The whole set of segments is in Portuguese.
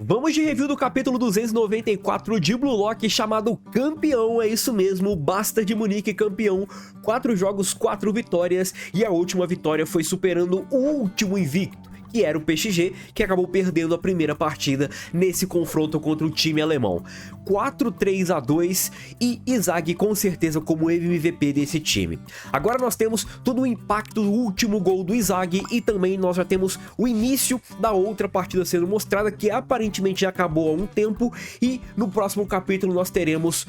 Vamos de review do capítulo 294 de Blue Lock, chamado Campeão. É isso mesmo, o Bastard de Munique campeão, 4 jogos, 4 vitórias, e a última vitória foi superando o último invicto, que era o PSG, que acabou perdendo a primeira partida nesse confronto contra o time alemão. 4-3-2 e Izag com certeza como MVP desse time. Agora nós temos todo o impacto do último gol do Izag e também nós já temos o início da outra partida sendo mostrada, que aparentemente já acabou há um tempo, e no próximo capítulo nós teremos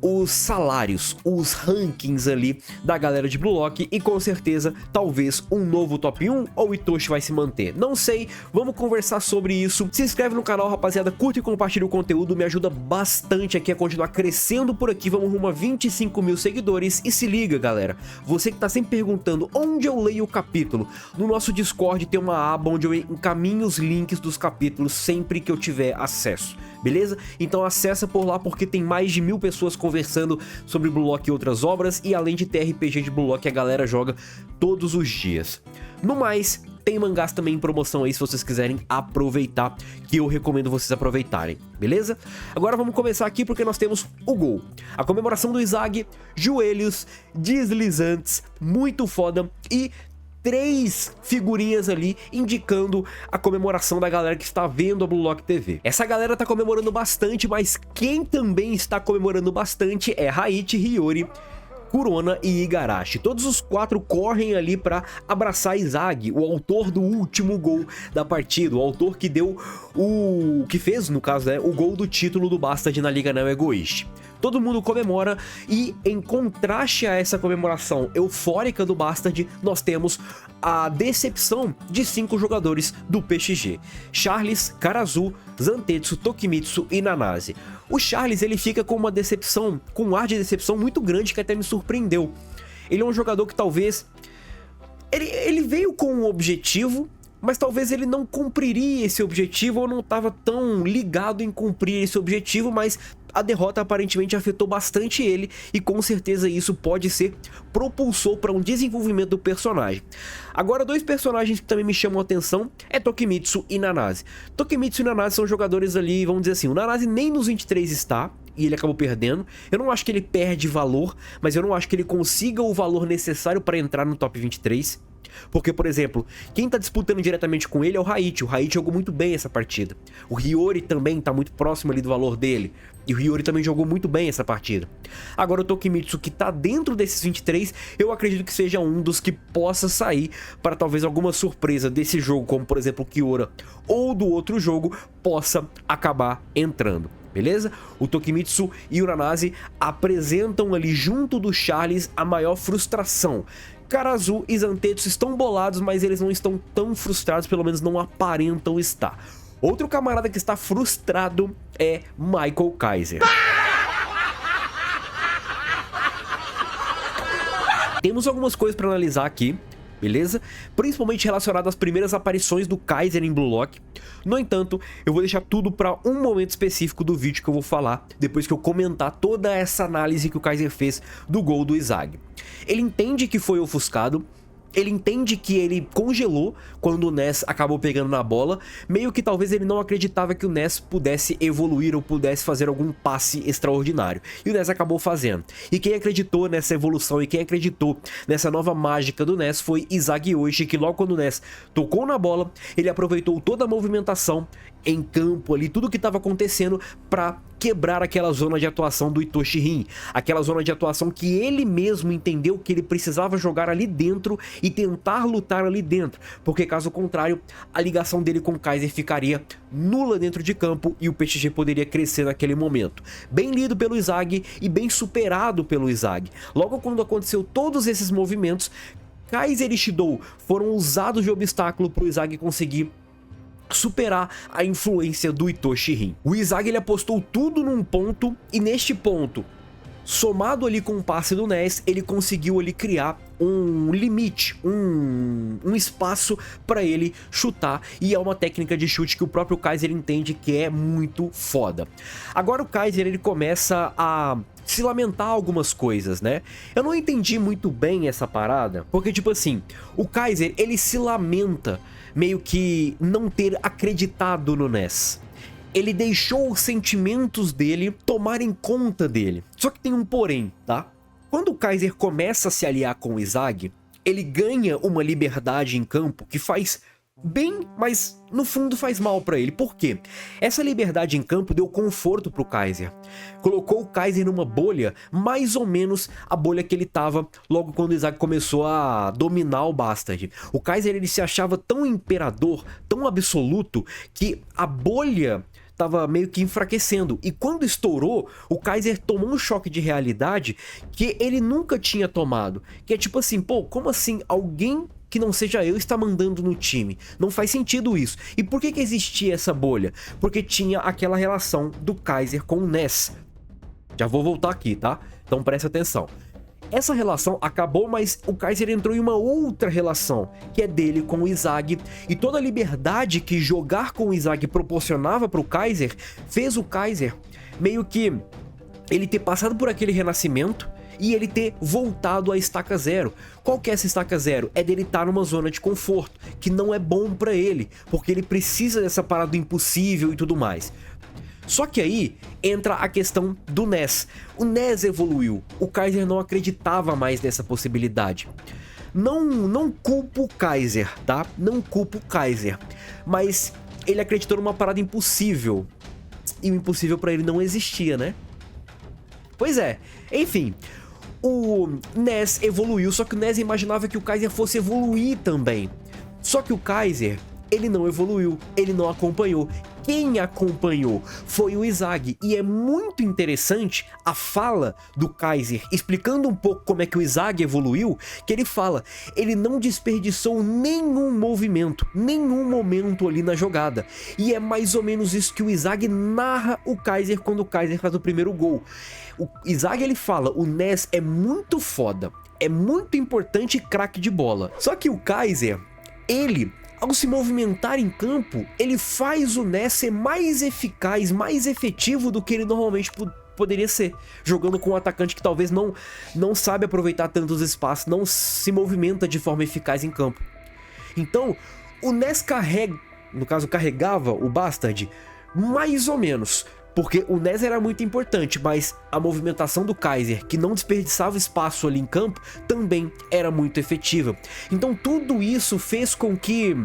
os salários, os rankings ali da galera de Blue Lock e com certeza talvez um novo top 1 ou o Itoshi vai se manter, não sei, vamos conversar sobre isso. Se inscreve no canal, rapaziada, curte e compartilha o conteúdo, me ajuda bastante aqui a continuar crescendo por aqui, vamos rumo a 25 mil seguidores. E se liga, galera, você que tá sempre perguntando onde eu leio o capítulo, no nosso Discord tem uma aba onde eu encaminho os links dos capítulos sempre que eu tiver acesso, beleza? Então acessa por lá, porque tem mais de 1000 pessoas conversando sobre Blue Lock e outras obras, e além de ter RPG de Blue Lock, a galera joga todos os dias. No mais, tem mangás também em promoção aí, se vocês quiserem aproveitar, que eu recomendo vocês aproveitarem, beleza? Agora vamos começar aqui porque nós temos o gol. A comemoração do Izag, joelhos deslizantes, muito foda, e 3 figurinhas ali indicando a comemoração da galera que está vendo a Blue Lock TV. Essa galera tá comemorando bastante, mas quem também está comemorando bastante é Haichi, Hiyori, Kurona e Igarashi. Todos os 4 correm ali para abraçar Izag, o autor do último gol da partida, o autor que deu o que fez, no caso, o gol do título do Bastard na Liga Neo Egoist. Todo mundo comemora, e em contraste a essa comemoração eufórica do Bastard, nós temos a decepção de 5 jogadores do PSG: Charles, Karazu, Zantetsu, Tokimitsu e Nanase. O Charles, ele fica com uma decepção, com um ar de decepção muito grande, que até me surpreendeu. Ele é um jogador que talvez ele veio com um objetivo, mas talvez ele não cumpriria esse objetivo, ou não estava tão ligado em cumprir esse objetivo, mas a derrota aparentemente afetou bastante ele, e com certeza isso pode ser propulsor para um desenvolvimento do personagem. Agora, 2 personagens que também me chamam a atenção é Tokimitsu e Nanase. Tokimitsu e Nanase são jogadores ali, vamos dizer assim, o Nanase nem nos 23 está, e ele acabou perdendo. Eu não acho que ele perde valor, mas eu não acho que ele consiga o valor necessário para entrar no top 23. Porque, por exemplo, quem tá disputando diretamente com ele é o Haichi. O Haichi jogou muito bem essa partida. O Hiyori também tá muito próximo ali do valor dele, e o Hiyori também jogou muito bem essa partida. Agora o Tokimitsu, que tá dentro desses 23, eu acredito que seja um dos que possa sair para talvez alguma surpresa desse jogo, como por exemplo o Kiora, ou do outro jogo, possa acabar entrando. Beleza? O Tokimitsu e o Nanase apresentam ali junto do Charles a maior frustração. Karazu e Zantetsu estão bolados, mas eles não estão tão frustrados, pelo menos não aparentam estar. Outro camarada que está frustrado é Michael Kaiser. Temos algumas coisas para analisar aqui, beleza? Principalmente relacionado às primeiras aparições do Kaiser em Blue Lock. No entanto, eu vou deixar tudo para um momento específico do vídeo que eu vou falar, depois que eu comentar toda essa análise que o Kaiser fez do gol do Izag. Ele entende que foi ofuscado, ele entende que ele congelou quando o Ness acabou pegando na bola, meio que talvez ele não acreditava que o Ness pudesse evoluir ou pudesse fazer algum passe extraordinário, e o Ness acabou fazendo. E quem acreditou nessa evolução e quem acreditou nessa nova mágica do Ness foi Izag Yoshi, que logo quando o Ness tocou na bola, ele aproveitou toda a movimentação em campo ali, tudo que estava acontecendo, para quebrar aquela zona de atuação do Itoshi Rin, aquela zona de atuação que ele mesmo entendeu que ele precisava jogar ali dentro e tentar lutar ali dentro, porque caso contrário a ligação dele com o Kaiser ficaria nula dentro de campo e o PSG poderia crescer naquele momento. Bem lido pelo Izag e bem superado pelo Izag. Logo quando aconteceu todos esses movimentos, Kaiser e Shidou foram usados de obstáculo para o Izag conseguir superar a influência do Itoshi Rin. O Izag, ele apostou tudo num ponto, e neste ponto, somado ali com o passe do Ness, ele conseguiu ali criar um limite, um espaço para ele chutar, e é uma técnica de chute que o próprio Kaiser entende que é muito foda. Agora o Kaiser, ele começa a se lamentar algumas coisas, né? Eu não entendi muito bem essa parada, porque tipo assim, o Kaiser, ele se lamenta meio que não ter acreditado no Ness. ele deixou os sentimentos dele tomarem conta dele. Só que tem um porém, tá? Quando o Kaiser começa a se aliar com o Izag, ele ganha uma liberdade em campo que faz bem, mas no fundo faz mal pra ele. Por quê? Essa liberdade em campo deu conforto pro Kaiser. Colocou o Kaiser numa bolha, mais ou menos a bolha que ele tava logo quando o Izag começou a dominar o Bastard. O Kaiser, ele se achava tão imperador, tão absoluto, que a bolha tava meio que enfraquecendo. E quando estourou, o Kaiser tomou um choque de realidade que ele nunca tinha tomado. Que é tipo assim, pô, como assim alguém que não seja eu está mandando no time? Não faz sentido isso. E por que existia essa bolha? Porque tinha aquela relação do Kaiser com o Ness. Já vou voltar aqui, tá? Então presta atenção. Essa relação acabou, mas o Kaiser entrou em uma outra relação, que é dele com o Izag, e toda a liberdade que jogar com o Izag proporcionava para o Kaiser, fez o Kaiser meio que ele ter passado por aquele renascimento e ele ter voltado à estaca zero. Qual que é essa estaca zero? É dele estar numa zona de conforto, que não é bom pra ele, porque ele precisa dessa parada do impossível e tudo mais. Só que aí entra a questão do Ness. O Ness evoluiu, o Kaiser não acreditava mais nessa possibilidade. Não culpo o Kaiser, tá? Não culpo o Kaiser, mas ele acreditou numa parada impossível. E o impossível pra ele não existia, né? Pois é, enfim. O Ness evoluiu, só que o Ness imaginava que o Kaiser fosse evoluir também. Só que o Kaiser, ele não evoluiu, ele não acompanhou. Quem acompanhou foi o Izag, e é muito interessante a fala do Kaiser, explicando um pouco como é que o Izag evoluiu, que ele fala, ele não desperdiçou nenhum movimento, nenhum momento ali na jogada. E é mais ou menos isso que o Izag narra o Kaiser quando o Kaiser faz o primeiro gol. O Izag, ele fala, o Ness é muito foda, é muito importante e craque de bola. Só que o Kaiser, ele, ao se movimentar em campo, ele faz o Ness ser mais eficaz, mais efetivo do que ele normalmente poderia ser, jogando com um atacante que talvez não sabe aproveitar tantos espaços, não se movimenta de forma eficaz em campo. Então, o Ness carregava o Bastard mais ou menos, porque o Ness era muito importante, mas a movimentação do Kaiser, que não desperdiçava espaço ali em campo, também era muito efetiva. Então tudo isso fez com que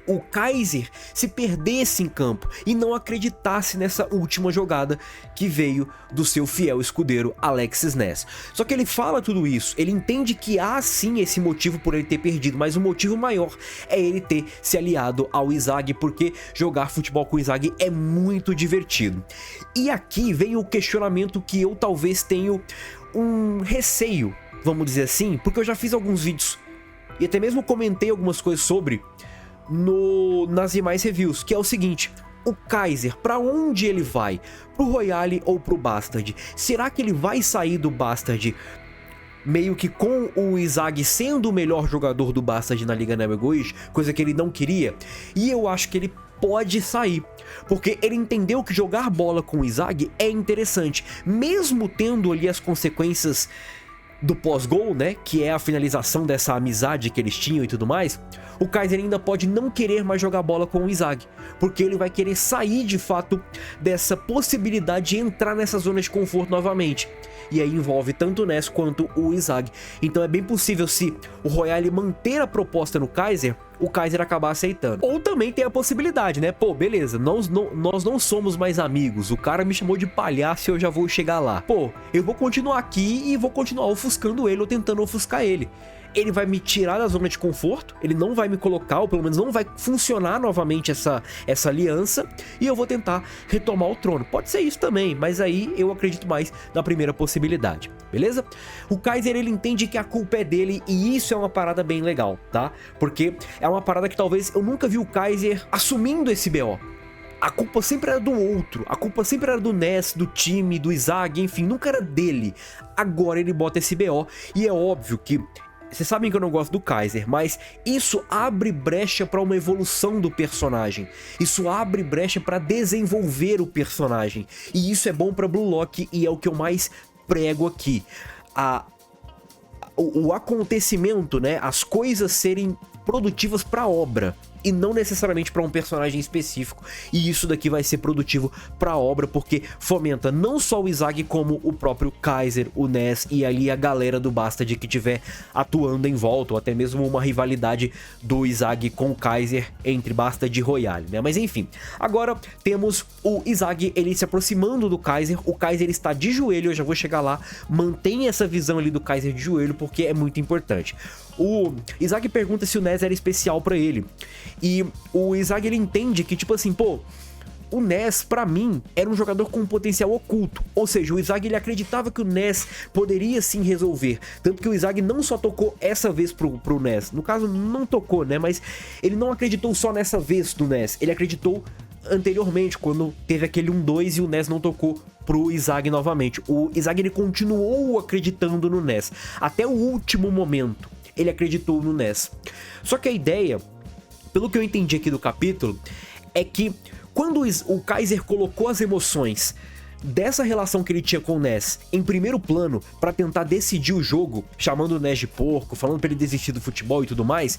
o Kaiser se perdesse em campo e não acreditasse nessa última jogada que veio do seu fiel escudeiro Alexis Ness. Só que ele fala tudo isso, ele entende que há sim esse motivo por ele ter perdido, mas o motivo maior é ele ter se aliado ao Izag, porque jogar futebol com o Izag é muito divertido. E aqui vem o questionamento que eu talvez tenho um receio, vamos dizer assim, porque eu já fiz alguns vídeos e até mesmo comentei algumas coisas sobre nas demais reviews, que é o seguinte: o Kaiser, pra onde ele vai? Pro Royale ou pro Bastard? Será que ele vai sair do Bastard meio que com o Izag sendo o melhor jogador do Bastard na Liga Neo Egoist, coisa que ele não queria? E eu acho que ele pode sair, porque ele entendeu que jogar bola com o Izag é interessante, mesmo tendo ali as consequências do pós-gol, né, que é a finalização dessa amizade que eles tinham e tudo mais. O Kaiser ainda pode não querer mais jogar bola com o Izag, porque ele vai querer sair de fato dessa possibilidade de entrar nessa zona de conforto novamente. E aí envolve tanto o Ness quanto o Izag. Então é bem possível, se o Royale manter a proposta no Kaiser, o Kaiser acabar aceitando. Ou também tem a possibilidade, né? Pô, beleza, nós não somos mais amigos, o cara me chamou de palhaço e eu já vou chegar lá. Pô, eu vou continuar aqui e vou continuar ofuscando ele ou tentando ofuscar ele. Ele vai me tirar da zona de conforto, ele não vai me colocar, ou pelo menos não vai funcionar novamente essa aliança, e eu vou tentar retomar o trono. Pode ser isso também, mas aí eu acredito mais na primeira possibilidade, beleza? O Kaiser, ele entende que a culpa é dele, e isso é uma parada bem legal, tá? Porque é uma parada que talvez eu nunca vi o Kaiser assumindo esse BO. A culpa sempre era do outro, a culpa sempre era do Ness, do time, do Izag, enfim, nunca era dele. Agora ele bota esse BO, e é óbvio que vocês sabem que eu não gosto do Kaiser, mas isso abre brecha para uma evolução do personagem. Isso abre brecha para desenvolver o personagem. E isso é bom para Blue Lock, e é o que eu mais prego aqui. O acontecimento, né, as coisas serem produtivas para a obra. e não necessariamente para um personagem específico, e isso daqui vai ser produtivo para a obra, porque fomenta não só o Izag, como o próprio Kaiser, o Ness e ali a galera do Bastard que tiver atuando em volta, ou até mesmo uma rivalidade do Izag com o Kaiser entre Bastard e Royale, né? Mas enfim, agora temos o Izag, ele se aproximando do Kaiser, o Kaiser está de joelho, eu já vou chegar lá, mantenha essa visão ali do Kaiser de joelho, porque é muito importante. O Izag pergunta se o Ness era especial pra ele, e o Izag, ele entende que, tipo assim, pô, o Ness, pra mim, era um jogador com um potencial oculto, ou seja, o Izag, ele acreditava que o Ness poderia sim resolver, tanto que o Izag não só tocou essa vez pro Ness, no caso não tocou, né, mas ele não acreditou só nessa vez do Ness, ele acreditou anteriormente, quando teve aquele 1-2 e o Ness não tocou pro Izag novamente. O Izag, ele continuou acreditando no Ness, até o último momento ele acreditou no Ness. Só que a ideia, pelo que eu entendi aqui do capítulo, é que quando o Kaiser colocou as emoções dessa relação que ele tinha com o Ness em primeiro plano para tentar decidir o jogo, chamando o Ness de porco, falando para ele desistir do futebol e tudo mais,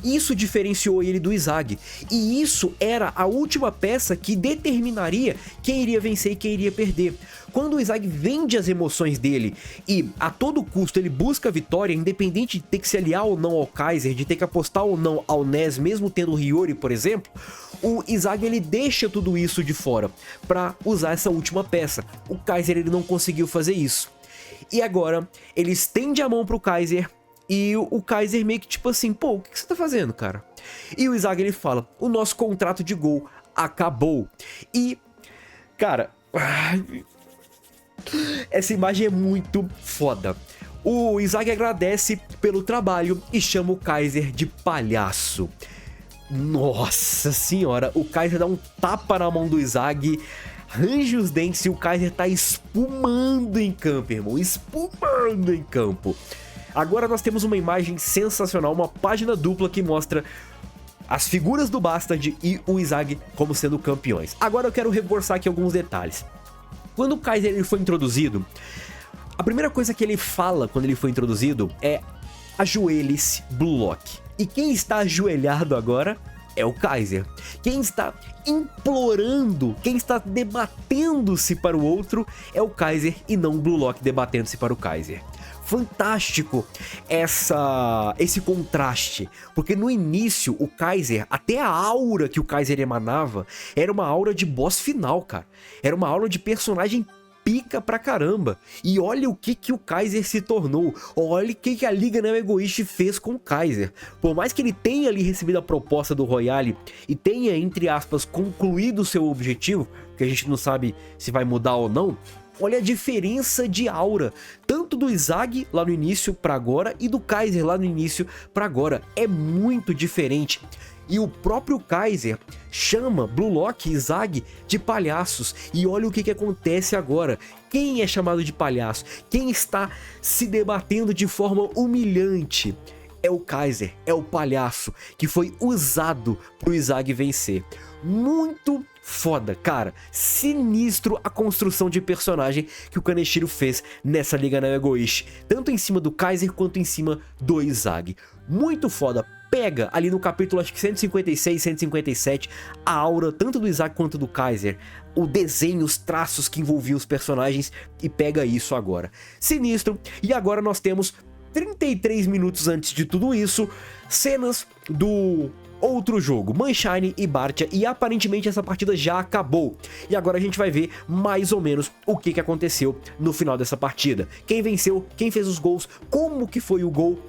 isso diferenciou ele do Izag, e isso era a última peça que determinaria quem iria vencer e quem iria perder. Quando o Izag vende as emoções dele e a todo custo ele busca a vitória, independente de ter que se aliar ou não ao Kaiser, de ter que apostar ou não ao Ness, mesmo tendo o Hiyori, por exemplo, o Izag, ele deixa tudo isso de fora para usar essa última peça. O Kaiser, ele não conseguiu fazer isso. E agora ele estende a mão pro Kaiser, e o Kaiser meio que tipo assim, pô, o que você tá fazendo, cara? E o Izag, ele fala, o nosso contrato de gol acabou. E, cara, essa imagem é muito foda. O Izag agradece pelo trabalho e chama o Kaiser de palhaço. Nossa senhora, o Kaiser dá um tapa na mão do Izag, range os dentes e o Kaiser tá espumando em campo, irmão, espumando em campo. Agora nós temos uma imagem sensacional, uma página dupla que mostra as figuras do Bastard e o Izag como sendo campeões. Agora eu quero reforçar aqui alguns detalhes. Quando o Kaiser, ele foi introduzido, a primeira coisa que ele fala quando ele foi introduzido é ajoelhe-se, Blue Lock. E quem está ajoelhado agora é o Kaiser. Quem está implorando, quem está debatendo-se para o outro é o Kaiser e não o Blue Lock debatendo-se para o Kaiser. Fantástico esse contraste, porque no início o Kaiser, até a aura que o Kaiser emanava era uma aura de boss final, cara. Era uma aura de personagem pica pra caramba. E olha o que o Kaiser se tornou. Olha o que a Liga Neo Egoist fez com o Kaiser. Por mais que ele tenha ali recebido a proposta do Royale e tenha, entre aspas, concluído o seu objetivo, que a gente não sabe se vai mudar ou não, olha a diferença de aura, tanto do Izag lá no início pra agora e do Kaiser lá no início pra agora. É muito diferente. E o próprio Kaiser chama Blue Lock e Izag de palhaços. E olha o que acontece agora. Quem é chamado de palhaço? Quem está se debatendo de forma humilhante? É o Kaiser, é o palhaço que foi usado pro Izag vencer. Muito foda, cara. Sinistro a construção de personagem que o Kaneshiro fez nessa Liga Neo Egoist, tanto em cima do Kaiser quanto em cima do Izag. Muito foda. Pega ali no capítulo, acho que 156, 157, a aura tanto do Izag quanto do Kaiser, o desenho, os traços que envolviam os personagens, e pega isso agora. Sinistro. E agora nós temos 33 minutos antes de tudo isso, cenas do outro jogo, Munchine e Bartia, e aparentemente essa partida já acabou. E agora a gente vai ver mais ou menos o que aconteceu no final dessa partida. Quem venceu, quem fez os gols, como que foi o gol.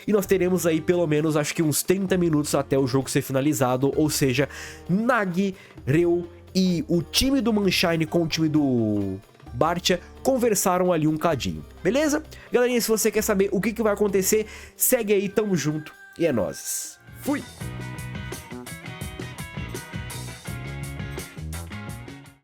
E nós teremos aí pelo menos, acho que uns 30 minutos até o jogo ser finalizado, ou seja, Nagi, Reu e o time do Munchine com o time do Bartia conversaram ali um cadinho, beleza? Galerinha, se você quer saber o que vai acontecer, segue aí, tamo junto e é nóis. Fui!